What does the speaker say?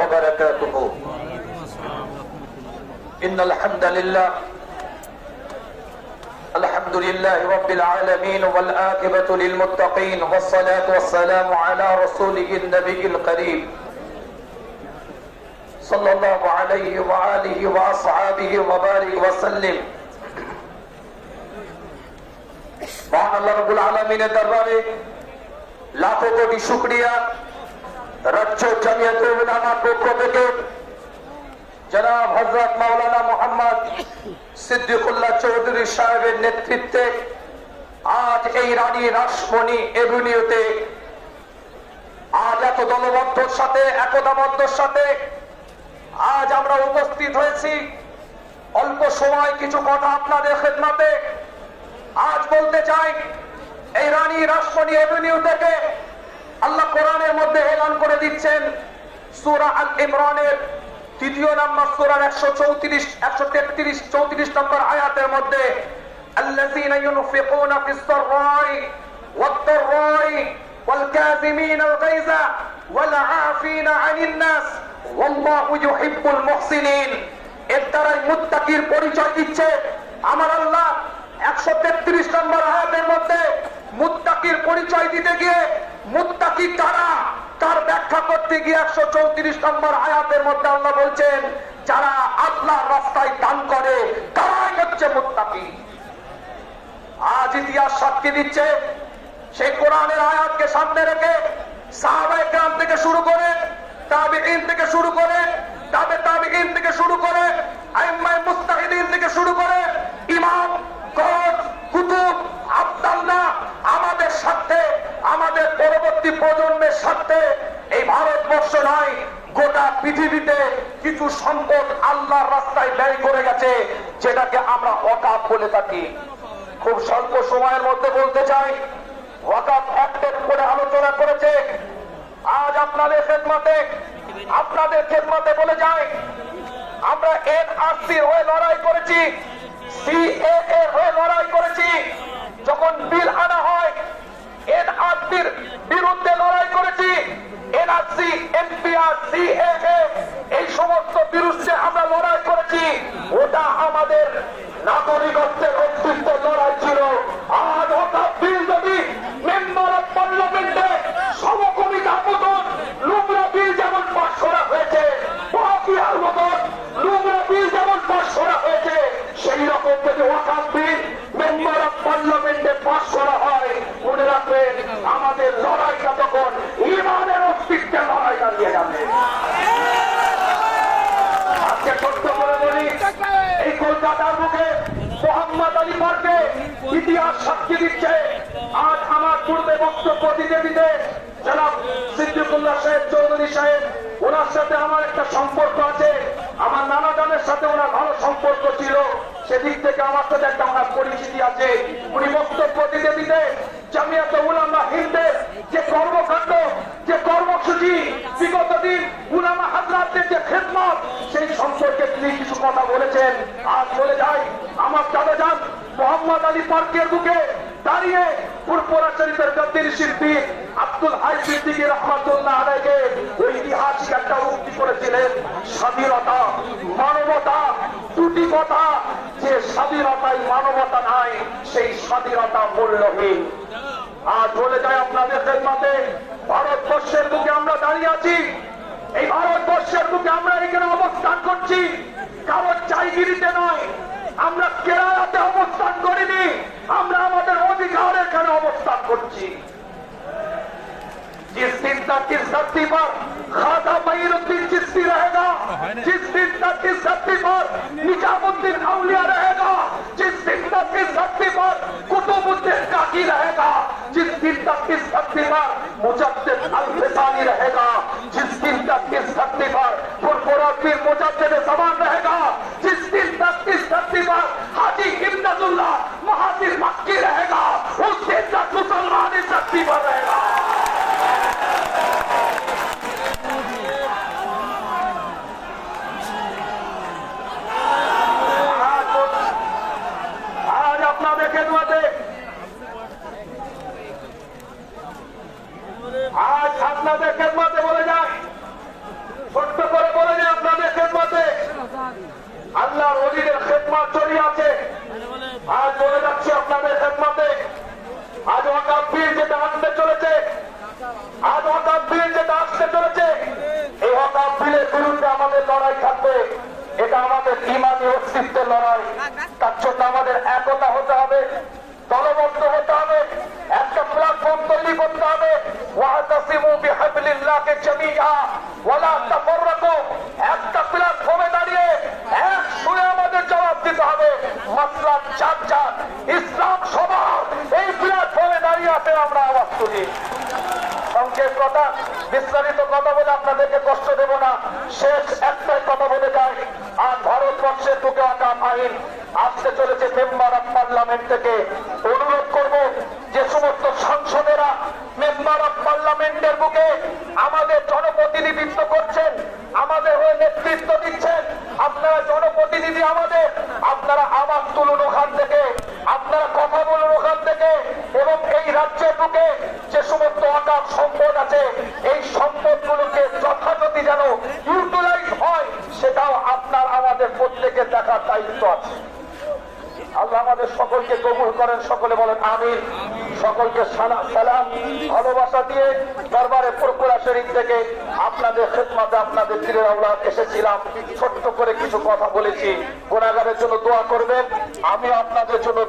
وبركاته إن الحمد لله رب العالمين والعاقبة للمتقين والصلاة والسلام على رسوله النبي الكريم صلى الله عليه وآله وأصحابه وبارك وسلم মহান আল্লাহ রাব্বুল আলামিনের দরবারে লাখো কোটি শুকরিয়া। রাজ্য জামিয়াতুল উলামার পক্ষ থেকে জনাব হযরত মাওলানা মোহাম্মদ সিদ্দিকুল্লাহ চৌধুরী সাহেবের নেতৃত্বে আজ এই রানী রাসমণি এভিনিউতে আজ এত দলবদ্ধর সাথে একতাবদ্ধর সাথে আজ আমরা উপস্থিত হয়েছি। অল্প সময় কিছু কথা আপনাদের খেদমতে আজ বলতে চাই। এই রানী রাসমণি এভিনিউ থেকে আল্লাহ কোরআনের মধ্যে এলান করে দিচ্ছেন সূরা আল ইমরানের 3 নম্বর সূরার 133 নম্বর আয়াতের মধ্যে আল্লাযীনা ইউনফিকুনা ফিস সাররাই ওয়াদ দাররাই ওয়াল কাযিমিনা আল গায়যা ওয়াল আফিনা আনিন নাস ওয়াল্লাহু ইউহিব্বুল মুহসিনিন। এর দ্বারাই মুত্তাকির পরিচয় দিচ্ছে আমার আল্লাহ। 133 নম্বর আয়াতের মধ্যে মুত্তাকির পরিচয় দিতে গিয়ে মুত্তাকি কারা তার ব্যাখ্যা করতে গিয়ে 134 নম্বর আয়াতের মধ্যে আল্লাহ বলছেন যারা আল্লাহর রাস্তায় দান করে তারাই হচ্ছে মুত্তাকি। আজ ইতিহাস সাক্ষী দিচ্ছে সেই কোরআনের আয়াতকে সামনে রেখে সাহাবায়ে কেরাম থেকে শুরু করে তাবিঈন থেকে শুরু করে তাবিঈন থেকে শুরু করে আইম্মায়ে মুজতাহিদিন থেকে শুরু করে ইমাম কুতুব আব্দুল্লাহ আমাদের সাথে আমাদের পরবর্তী প্রজন্মের সাথে এই ভারতবর্ষ নয় গোটা পৃথিবীতে কিছু সম্পদ আল্লাহর রাস্তায় ব্যয় করে গেছে যেটাকে আমরা ওয়াকাফ বলে থাকি। খুব স্বল্প সময়ের মধ্যে বলতে চাই ওয়াকাফ অ্যাক্টের উপরে আলোচনা করেছে। আজ আপনাদের খেদমতে বলে যাই আমরা এনআরসির হয়ে লড়াই করেছি, সিএএ হয়ে লড়াই করেছি। যখন বিল আনা হয় এনআরসির বিরুদ্ধে লড়াই করেছি। এনআরসি এনপিআর সিএএ এই সমস্ত বিরুদ্ধে আমরা লড়াই করেছি। ওটা আমাদের নাগরিকত্বের অস্তিত্বের লড়াই ছিল। আজ ওটা বিল যদি মেম্বার অফ পার্লামেন্টে সমকমিতার মতন নোংরা বিল যেমন পাস করা হয়েছে, বাকিয়ার মতন নোংরা বিল যেমন পাস করা হয়েছে, সেই রকম যদি ওয়াকাফ বিল মেম্বার অফ পার্লামেন্টে পাস করা হয় মনে রাখবেন আমাদের লড়াইটা তখন ইমানের অস্তিত্বের লড়াই দাঁড়িয়ে যাবে। আজকে ছোট্ট করে বলি এই কলকাতার মুখে মোহাম্মদ আলী পার্কে ইতিহাস সাক্ষী দিচ্ছে। আজ আমার পূর্বে বক্তব্য দিতে জনাব সিদ্দিকুল্লাহ সাহেব চৌধুরী সাহেব ওনার সাথে আমার একটা সম্পর্ক আছে। আমার নানা জানের সাথে ওনার ভালো সম্পর্ক ছিল, সেদিক থেকে আমার সাথে একটা ওনার পরিচিতি আছে। উনি বক্তব্য দিতে জামিয়াতুল উলামা হিন্দের যে কর্মকাণ্ড যে কর্মসূচি বিগত দিন উলামা হাজরাতদের যে খেদমত সেই সম্পর্কে তিনি কিছু কথা বলেছেন। আজ বলে যাই আমার দাদাজান মোহাম্মদ আলী পার্কের বুকে দাঁড়িয়ে ফুরফুরা শরীফের গদ্দির শিল্পী আব্দুল হাই সিদ্দিকী রহমাতুল্লাহ আলাইহি ঐতিহাসিক একটা উক্তি করেছিলেন, স্বাধীনতা মানবতা দুটি কথা, যে স্বাধীনতায় মানবতা নাই সেই স্বাধীনতা মূল্যহীন। আজ বলে যায় আপনাদের খেদমতে ভারতবর্ষের বুকে আমরা দাঁড়িয়ে আছি। এই ভারতবর্ষের বুকে আমরা এখানে অবস্থান করছি কারো চাইগিরিতে নয়, আমরা কেরালাতে অবস্থান করিনি, আমরা আমাদের অধিকার এখানে অবস্থান করছি। जिस दिन तक इस धरती पर खाजा मईनुद्दीन चिश्ती रहेगा, जिस दिन तक इस धरती पर निजामुद्दीन औलिया रहेगा, जिस दिन तक इस धरती पर कुतुबुद्दीन काकी रहेगा, जिस दिन तक इस धरती पर मुजद्दिद अल-फिसानी रहेगा, जिस दिन तक इस धरती पर फुरफुरा पीर मुजद्दिद ज़मान रहेगा, जिस दिन तक इस धरती पर हाजी इम्तियाजुल्लाह महादिर मक्की रहेगा, उस दिन तक मुसलमान इस धरती पर रहेगा। आज আপনাদের খেদমতে বলে যায় বিস্তারিত কথা বলে আপনাদেরকে কষ্ট দেব না, শেষ একটাই কথা বলে যাই। আর ভারতবর্ষের বুকে আকাম আইন আসতে চলেছে মেম্বার অফ পার্লামেন্ট থেকে। অনুরোধ করব যে সমস্ত সাংসদেরা মেম্বার অফ পার্লামেন্টের বুকে আমাদের জনপ্রতিনিধিত্ব করছেন, আমাদের হয়ে নেতৃত্ব দিচ্ছেন, আপনারা জনপ্রতিনিধি আমাদের, আপনারা আওয়াজ তুলুন ওখান থেকে, আপনারা কথা বলুন ওখান থেকে, এবং এই রাজ্যের বুকে যে সমস্ত অকাল সম্পদ আছে এই সম্পদগুলোকে যথাযথি যেন ইউটিলাইজ হয় সেটাও আপনার আমাদের প্রত্যেকের দেখার দায়িত্ব আছে। আল্লাহ আমাদের সকলকে কবুল করেন, সকলে বলেন আমিন। সকলকে সালাম ভালোবাসা দিয়ে দরবারে ফুরফুরা শরীফ থেকে আপনাদের খেদমতে আপনাদের পীরের আওলাদ এসেছিলাম। ছোট্ট করে কিছু কথা বলেছি, গুনাহগারের জন্য দোয়া করবেন, আমি আপনাদের জন্য